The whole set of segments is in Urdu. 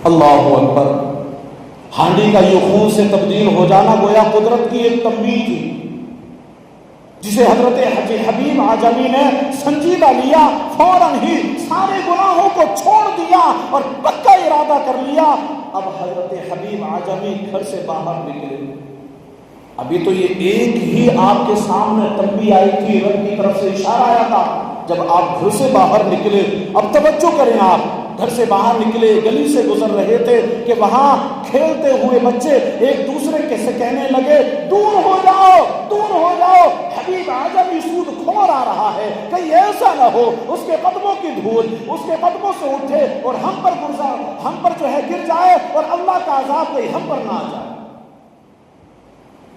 اللہ اکبر. ہانڈی کا یہ خون سے تبدیل ہو جانا گویا قدرت کی ایک تنبیہ تھی، جسے حضرت حبیب اعجمی نے سنجیدہ لیا. فوراً ہی سارے گناہوں کو چھوڑ دیا اور پکا ارادہ کر لیا. اب حضرت حبیب اعجمی گھر سے باہر نکلے. ابھی تو یہ ایک ہی آپ کے سامنے تنبیہ آئی تھی، رب کی طرف سے اشارہ آیا تھا. جب آپ گھر سے باہر نکلے، اب توجہ کریں، آپ گھر سے باہر نکلے، گلی سے گزر رہے تھے کہ وہاں کھیلتے ہوئے بچے ایک دوسرے سے کہنے لگے دور ہو جاؤ، دور ہو جاؤ، حبیب اعجمی سود کھور آ رہا ہے، کہیں ایسا نہ ہو اس کے قدموں کی دھول اس کے قدموں سے اٹھے اور ہم پر جو ہے گر جائے اور اللہ کا عذاب کہیں ہم پر نہ آ جائے.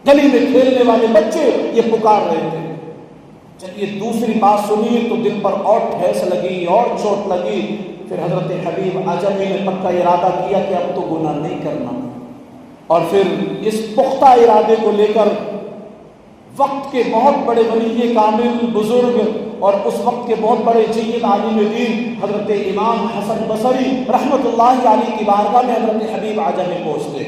گلی میں کھیلنے والے بچے یہ پکار رہے تھے. جب یہ دوسری بات سنی تو دل پر اور ٹھیس لگی اور چوٹ لگی. پھر حضرت حبیب اعجمی نے پکا ارادہ کیا کہ اب تو گناہ نہیں کرنا. اور پھر اس پختہ ارادے کو لے کر وقت کے بہت بڑے ولی کامل بزرگ اور اس وقت کے بہت بڑے جید عالم دین حضرت امام حسن بصری رحمت اللہ علیہ کی بارگاہ میں حضرت حبیب اعجمی پہنچتے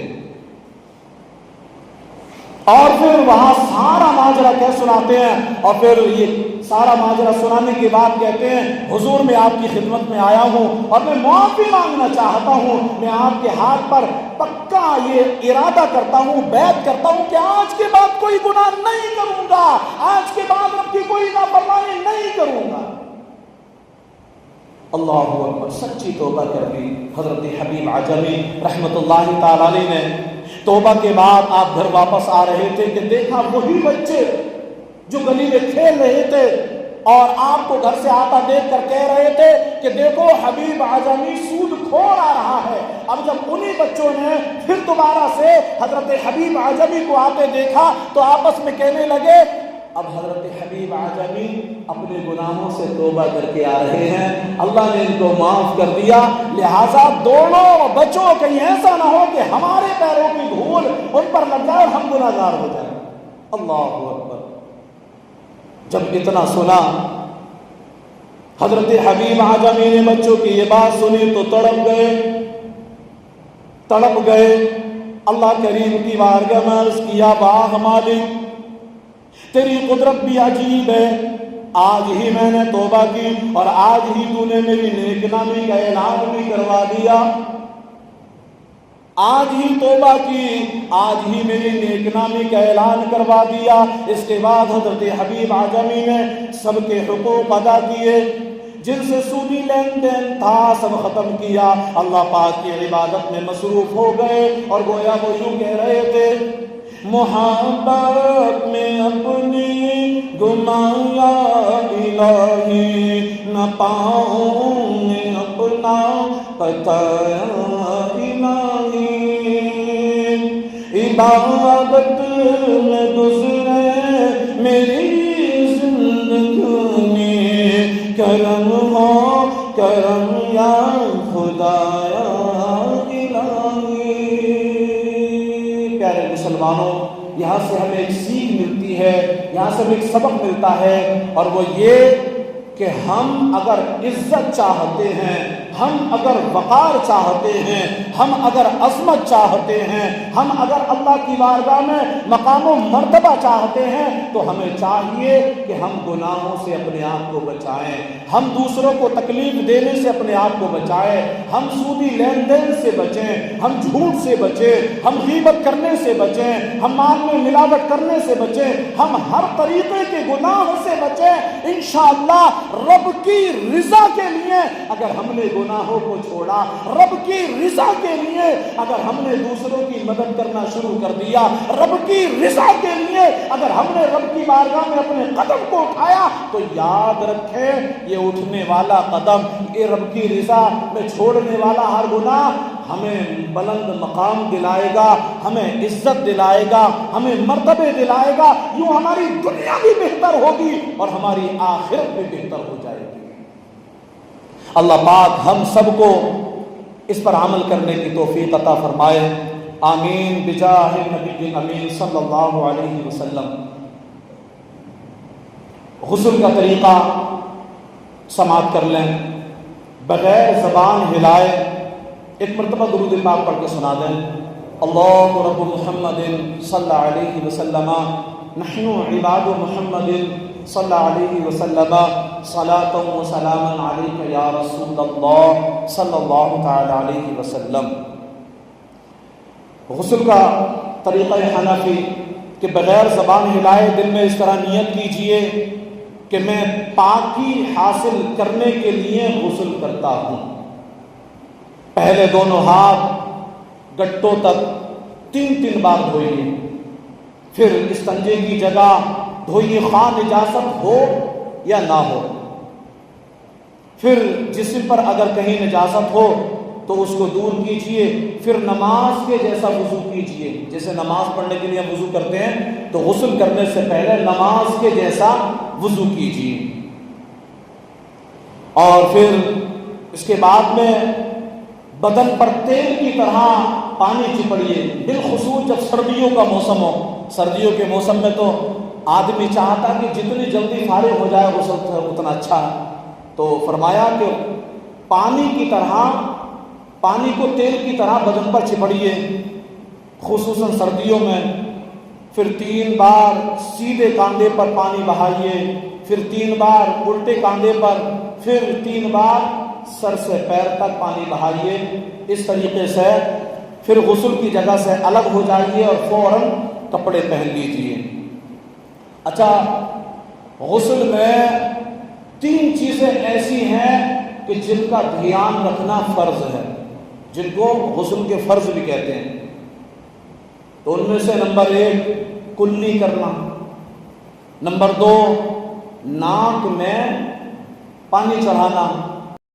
اور پھر وہاں سارا ماجرا کیا سناتے ہیں. اور پھر یہ سارا ماجرا سنانے کے بعد کہتے ہیں حضور میں آپ کی خدمت میں آیا ہوں اور میں معافی مانگنا چاہتا ہوں. میں آپ کے ہاتھ پر پکا یہ ارادہ کرتا ہوں، بیعت کرتا ہوں کہ آج کے بعد کوئی گناہ نہیں کروں گا، آج کے بعد رب کی کوئی نافرمانی نہیں کروں گا. اللہ اکبر. سچی توبہ کر لی حضرت حبیب اعجمی رحمت اللہ تعالی علیہ نے. توبہ کے بعد آپ گھر واپس آ رہے تھے کہ دیکھا وہی بچے جو گلی میں کھیل رہے تھے اور آپ کو گھر سے آتا دیکھ کر کہہ رہے تھے کہ دیکھو حبیب اعجمی سود کھور آ رہا ہے. اب جب انہی بچوں نے پھر دوبارہ سے حضرت حبیب اعجمی کو آتے دیکھا تو آپس میں کہنے لگے اب حضرت حبیب اعجمی اپنے گناہوں سے توبہ کر کے آ رہے ہیں، اللہ نے ان کو معاف کر دیا، لہٰذا دونوں بچوں کہیں ایسا نہ ہو کہ ہمارے پیروں کی دھول ان پر لگ جائے اور ہم گناہ گار ہو جائیں. اللہ اکبر. جب اتنا سنا حضرت حبیب اعجمی نے بچوں کی یہ بات سنی تو تڑپ گئے. اللہ کریم کی بارگاہ میں عرض کیا باغ مالک تیری قدرت بھی عجیب ہے. آج ہی میں نے توبہ کی اور آج ہی تو نے میری نیک نامی کا اعلان بھی کروا دیا. آج ہی توبہ کی، آج ہی میری نیک نامی کا اعلان کروا دیا. اس کے بعد حضرت حبیب اعجمی نے سب کے حقوق ادا کیے، جن سے سودی لین دین تھا سب ختم کیا. اللہ پاک کی عبادت میں مصروف ہو گئے اور گویا وہ یوں کہہ رہے تھے محبت میں اپنی گمایا الہی نہ پاؤں میں اپنا پتہ الہی. عبادت میں گزرے میری زندگی، کرم ہو کرم یا خدایا الہی. پیارے مسلمانوں، یہاں سے ہمیں ایک سیکھ ملتی ہے، یہاں سے ہمیں ایک سبق ملتا ہے، اور وہ یہ کہ ہم اگر عزت چاہتے ہیں، ہم اگر وقار چاہتے ہیں، ہم اگر عظمت چاہتے ہیں، ہم اگر اللہ کی بارگاہ میں مقام و مرتبہ چاہتے ہیں تو ہمیں چاہیے کہ ہم گناہوں سے اپنے آپ کو بچائیں، ہم دوسروں کو تکلیف دینے سے اپنے آپ کو بچائیں، ہم سودی لین دین سے بچیں، ہم جھوٹ سے بچیں، ہم غیبت کرنے سے بچیں، ہم مال میں ملاوٹ کرنے سے بچیں، ہم ہر طریقے کے گناہ سے بچیں. انشاءاللہ رب کی رضا کے لیے اگر ہم نے گناہوں کو چھوڑا، رب کی رضا کے لیے اگر ہم نے دوسروں کی مدد کرنا شروع کر دیا، رب کی رضا کے لیے اگر ہم نے رب کی بارگاہ میں اپنے قدم کو اٹھایا، تو یاد رکھیں یہ اٹھنے والا قدم، یہ رب کی رضا میں چھوڑنے والا ہر گناہ ہمیں بلند مقام دلائے گا، ہمیں عزت دلائے گا، ہمیں مرتبے دلائے گا. یوں ہماری دنیا بھی بہتر ہوگی اور ہماری آخرت بھی بہتر ہو جائے گی. اللہ پاک ہم سب کو اس پر عمل کرنے کی توفیق عطا فرمائے. آمین بجاہ نبی امین صلی اللہ علیہ وسلم. غسل کا طریقہ سماعت کر لیں، بغیر زبان ہلائے ایک مرتبہ درود پاک پڑھ کے سنا دیں. اللہ رب محمد صلی اللہ علیہ وسلم نحن عباد محمد صلی اللہ علیہ وسلم صلاۃ و سلام علیک یا رسول اللہ صلی اللہ تعالی علیہ وسلم. غسل کا طریقہ حنفی کہ بغیر زبان ہلائے دل میں اس طرح نیت کیجئے کہ میں پاکی حاصل کرنے کے لیے غسل کرتا ہوں. پہلے دونوں ہاتھ گٹوں تک 3 بار دھوئیے، پھر استنجے کی جگہ دھوئیے خواہ نجاست ہو یا نہ ہو. پھر جسم پر اگر کہیں نجاست ہو تو اس کو دور کیجئے. پھر نماز کے جیسا وضو کیجئے، جیسے نماز پڑھنے کے لیے ہم وضو کرتے ہیں تو غسل کرنے سے پہلے نماز کے جیسا وضو کیجئے. اور پھر اس کے بعد میں بدن پر تیل کی طرح پانی چپڑیے، بالخصوص جب سردیوں کا موسم ہو. سردیوں کے موسم میں تو آدمی چاہتا کہ جتنی جلدی فارغ ہو جائے غسل اتنا اچھا ہے. تو فرمایا کہ پانی کی طرح، پانی کو تیل کی طرح بدن پر چپڑیے خصوصاً سردیوں میں. پھر 3 بار سیدھے کاندھے پر پانی بہائیے، پھر 3 بار الٹے کاندھے پر، پھر 3 بار سر سے پیر تک پانی بہائیے. اس طریقے سے پھر غسل کی جگہ سے الگ ہو جائیے اور فوراً کپڑے پہن لیجیے. اچھا، غسل میں 3 چیزیں ایسی ہیں کہ جن کا دھیان رکھنا فرض ہے، جن کو غسل کے فرض بھی کہتے ہیں. تو ان میں سے نمبر 1 کلی کرنا، نمبر 2 ناک میں پانی چڑھانا،